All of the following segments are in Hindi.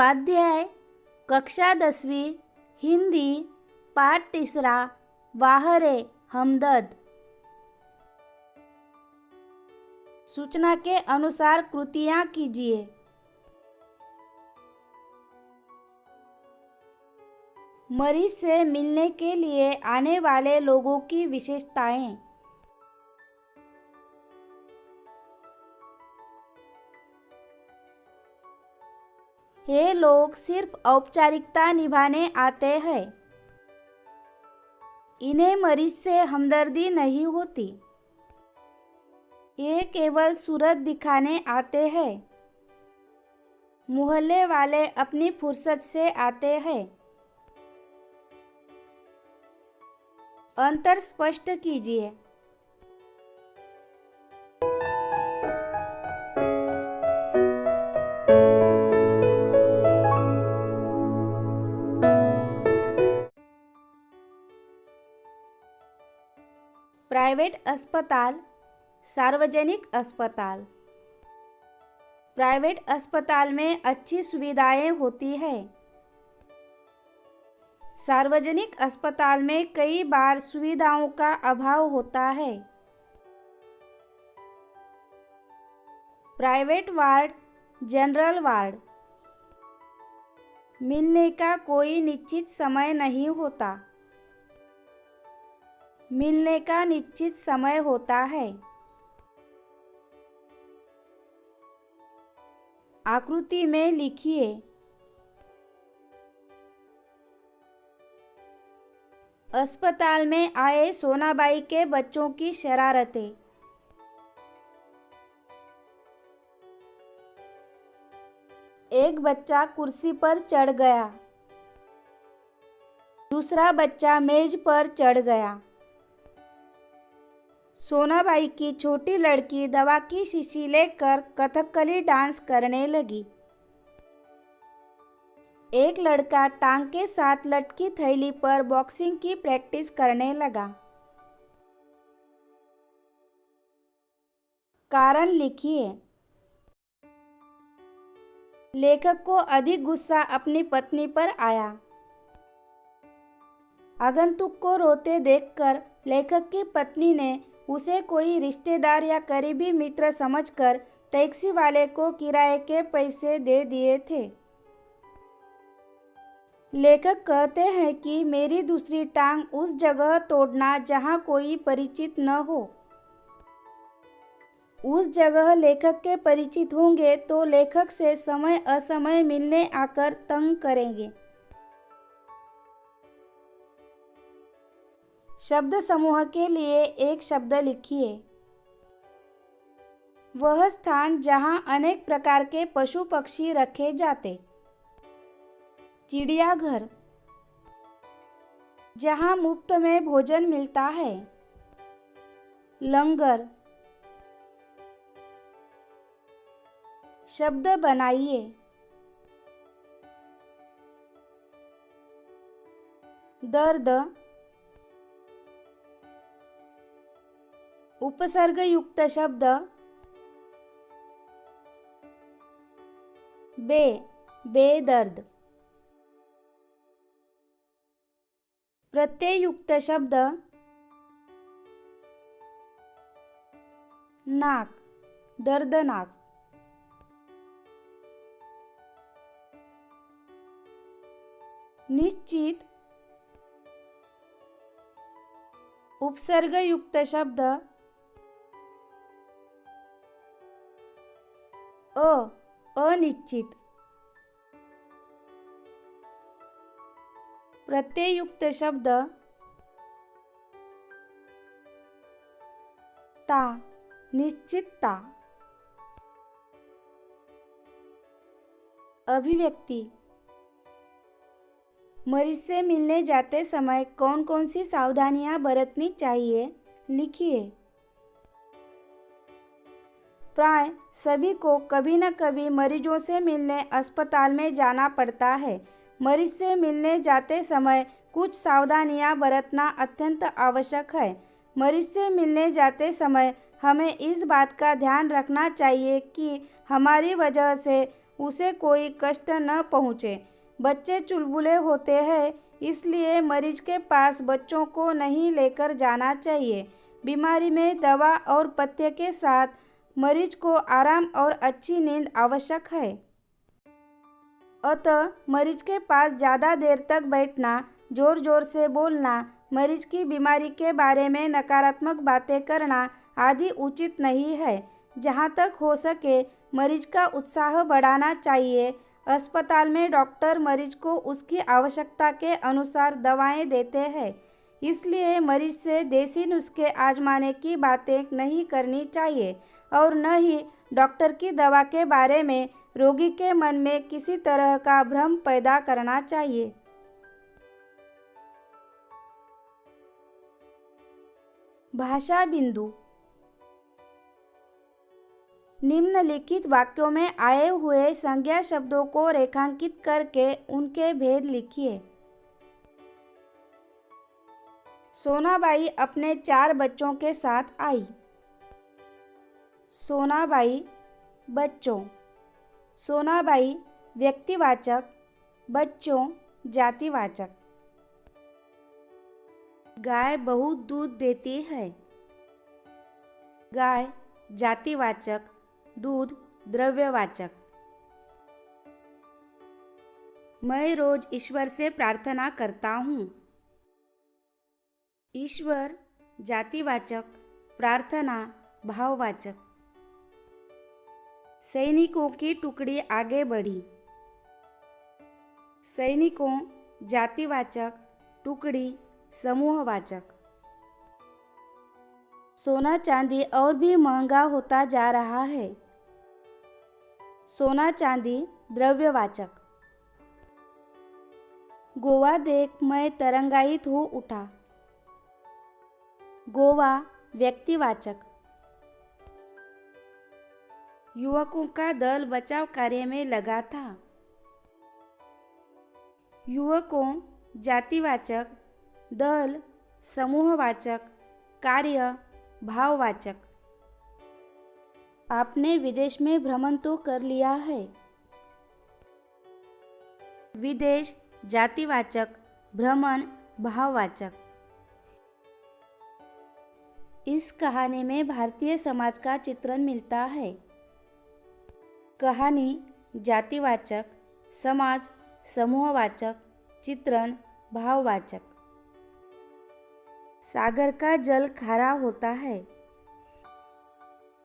स्वाध्याय कक्षा 10वीं हिंदी पाठ 3 वाहरे हमदर्द। सूचना के अनुसार कृतियाँ कीजिए। मरीज से मिलने के लिए आने वाले लोगों की विशेषताएं। ये लोग सिर्फ औपचारिकता निभाने आते हैं। इन्हें मरीज से हमदर्दी नहीं होती। ये केवल सूरत दिखाने आते हैं। मोहल्ले वाले अपनी फुर्सत से आते हैं। अंतर स्पष्ट कीजिए। प्राइवेट अस्पताल, सार्वजनिक अस्पताल। प्राइवेट अस्पताल में अच्छी सुविधाएं होती है। सार्वजनिक अस्पताल में कई बार सुविधाओं का अभाव होता है। Private ward, general ward. मिलने का कोई निश्चित समय नहीं होता। मिलने का निश्चित समय होता है। आकृति में लिखिए। अस्पताल में आए सोनाबाई के बच्चों की शरारतें। एक बच्चा कुर्सी पर चढ़ गया। दूसरा बच्चा मेज पर चढ़ गया। सोनाबाई की छोटी लड़की दवा की शीशी लेकर कथकली डांस करने लगी। एक लड़का टांग के साथ लटकी थैली पर बॉक्सिंग की प्रैक्टिस करने लगा। कारण लिखिए। लेखक को अधिक गुस्सा अपनी पत्नी पर आया। आगंतुक को रोते देखकर लेखक की पत्नी ने उसे कोई रिश्तेदार या करीबी मित्र समझकर टैक्सी वाले को किराए के पैसे दे दिए थे। लेखक कहते हैं कि मेरी दूसरी टांग उस जगह तोड़ना जहां कोई परिचित न हो। उस जगह लेखक के परिचित होंगे तो लेखक से समय असमय मिलने आकर तंग करेंगे। शब्द समूह के लिए एक शब्द लिखिए। वह स्थान जहां अनेक प्रकार के पशु पक्षी रखे जाते। चिड़ियाघर, जहां मुफ्त में भोजन मिलता है। लंगर। शब्द बनाइए। दर्द। उपसर्ग युक्त शब्द। बेदर्द। प्रत्यय युक्त शब्द। नाक, दर्दनाक। निश्चित। उपसर्ग युक्त शब्द। अनिश्चित। प्रत्यय युक्त शब्द। ता, निश्चितता। अभिव्यक्ति। मरीज से मिलने जाते समय कौन कौन सी सावधानियां बरतनी चाहिए, लिखिए। प्राय सभी को कभी न कभी मरीजों से मिलने अस्पताल में जाना पड़ता है। मरीज से मिलने जाते समय कुछ सावधानियां बरतना अत्यंत आवश्यक है। मरीज से मिलने जाते समय हमें इस बात का ध्यान रखना चाहिए कि हमारी वजह से उसे कोई कष्ट न पहुँचे। बच्चे चुलबुले होते हैं, इसलिए मरीज के पास बच्चों को नहीं लेकर जाना चाहिए। बीमारी में दवा और पथ्य के साथ मरीज को आराम और अच्छी नींद आवश्यक है। अतः मरीज के पास ज़्यादा देर तक बैठना, जोर जोर से बोलना, मरीज की बीमारी के बारे में नकारात्मक बातें करना आदि उचित नहीं है। जहाँ तक हो सके मरीज का उत्साह बढ़ाना चाहिए। अस्पताल में डॉक्टर मरीज को उसकी आवश्यकता के अनुसार दवाएं देते हैं, इसलिए मरीज से देसी नुस्खे आजमाने की बातें नहीं करनी चाहिए और न ही डॉक्टर की दवा के बारे में रोगी के मन में किसी तरह का भ्रम पैदा करना चाहिए। भाषा बिंदु। निम्नलिखित वाक्यों में आए हुए संज्ञा शब्दों को रेखांकित करके उनके भेद लिखिए। सोनाबाई अपने 4 बच्चों के साथ आई। सोनाबाई बच्चों। सोनाबाई व्यक्तिवाचक, बच्चों जातिवाचक। गाय बहुत दूध देती है। गाय जातिवाचक, दूध द्रव्यवाचक। मैं रोज ईश्वर से प्रार्थना करता हूँ। ईश्वर जातिवाचक, प्रार्थना भाववाचक। सैनिकों की टुकड़ी आगे बढ़ी। सैनिकों जातिवाचक, टुकड़ी समूहवाचक। सोना चांदी और भी महंगा होता जा रहा है। सोना चांदी द्रव्यवाचक। गोवा देख मैं तरंगायित हो उठा। गोवा व्यक्तिवाचक। युवकों का दल बचाव कार्य में लगा था। युवकों जातिवाचक, दल समूहवाचक, कार्य भाववाचक। आपने विदेश में भ्रमण तो कर लिया है। विदेश जातिवाचक, भ्रमण भाववाचक। इस कहानी में भारतीय समाज का चित्रण मिलता है। कहानी जातिवाचक, समाज समूहवाचक, चित्रण भाववाचक। सागर का जल खारा होता है।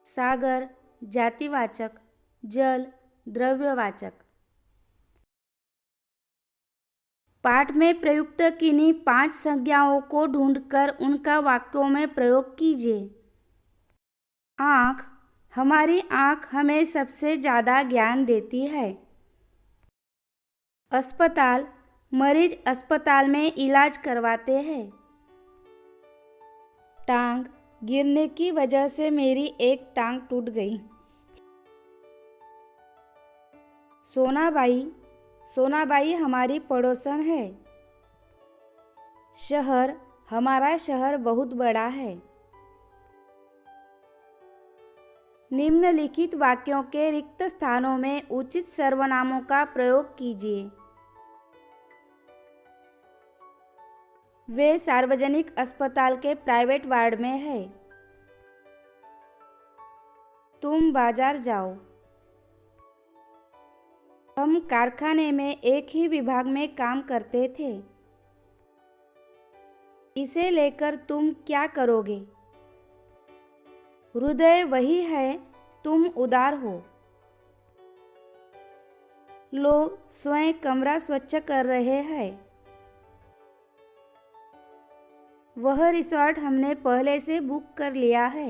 सागर जातिवाचक, जल द्रव्यवाचक। पाठ में प्रयुक्त किन्हीं 5 संज्ञाओं को ढूंढकर उनका वाक्यों में प्रयोग कीजिए। आँख। हमारी आँख हमें सबसे ज़्यादा ज्ञान देती है। अस्पताल। मरीज अस्पताल में इलाज करवाते हैं। टांग। गिरने की वजह से मेरी एक टांग टूट गई। सोनाबाई। सोनाबाई हमारी पड़ोसन है। शहर। हमारा शहर बहुत बड़ा है। निम्नलिखित वाक्यों के रिक्त स्थानों में उचित सर्वनामों का प्रयोग कीजिए। वे सार्वजनिक अस्पताल के प्राइवेट वार्ड में है। तुम बाजार जाओ। हम कारखाने में एक ही विभाग में काम करते थे। इसे लेकर तुम क्या करोगे? हृदय वही है, तुम उदार हो। लोग स्वयं कमरा स्वच्छ कर रहे हैं। वह रिसॉर्ट हमने पहले से बुक कर लिया है।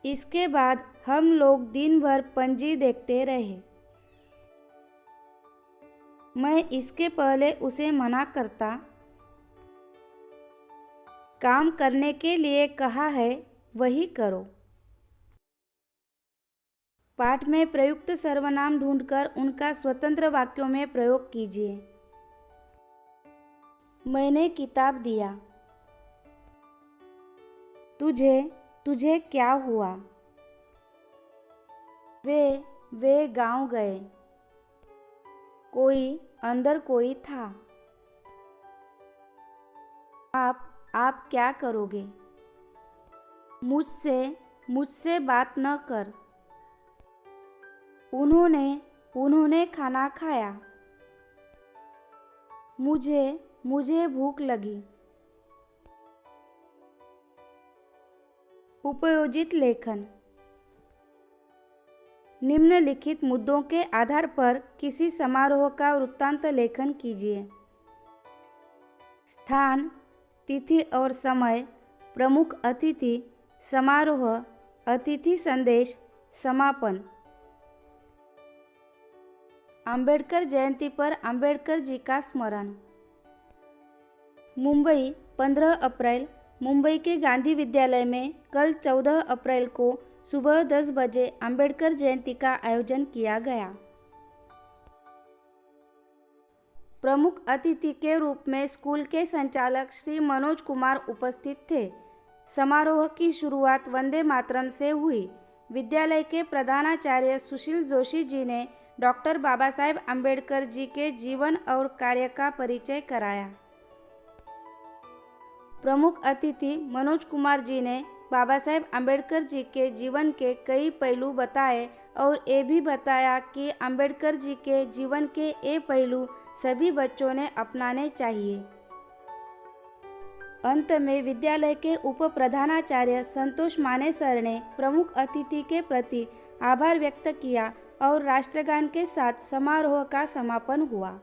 इसके बाद हम लोग दिन भर पंजी देखते रहे। मैं इसके पहले उसे मना करता। काम करने के लिए कहा है, वही करो। पाठ में प्रयुक्त सर्वनाम ढूंढकर उनका स्वतंत्र वाक्यों में प्रयोग कीजिए। मैंने किताब दिया। तुझे क्या हुआ? वे वे गांव गए। कोई अंदर कोई था। आप क्या करोगे? मुझसे बात न कर। उन्होंने खाना खाया। मुझे भूख लगी। उपयोजित लेखन। निम्नलिखित मुद्दों के आधार पर किसी समारोह का वृत्तांत लेखन कीजिए। स्थान, तिथि और समय, प्रमुख अतिथि, समारोह, अतिथि संदेश, समापन। अंबेडकर जयंती पर अंबेडकर जी का स्मरण। मुंबई, 15 अप्रैल। मुंबई के गांधी विद्यालय में कल 14 अप्रैल को सुबह 10 बजे अंबेडकर जयंती का आयोजन किया गया। प्रमुख अतिथि के रूप में स्कूल के संचालक श्री मनोज कुमार उपस्थित थे। समारोह की शुरुआत वंदे मातरम से हुई। विद्यालय के प्रधानाचार्य सुशील जोशी जी ने डॉक्टर बाबा साहेब अंबेडकर जी के जीवन और कार्य का परिचय कराया। प्रमुख अतिथि मनोज कुमार जी ने बाबा साहेब अंबेडकर जी के जीवन के कई पहलू बताए और ये भी बताया कि अंबेडकर जी के जीवन के ये पहलू सभी बच्चों ने अपनाने चाहिए। अंत में विद्यालय के उप प्रधानाचार्य संतोष माने सर ने प्रमुख अतिथि के प्रति आभार व्यक्त किया और राष्ट्रगान के साथ समारोह का समापन हुआ।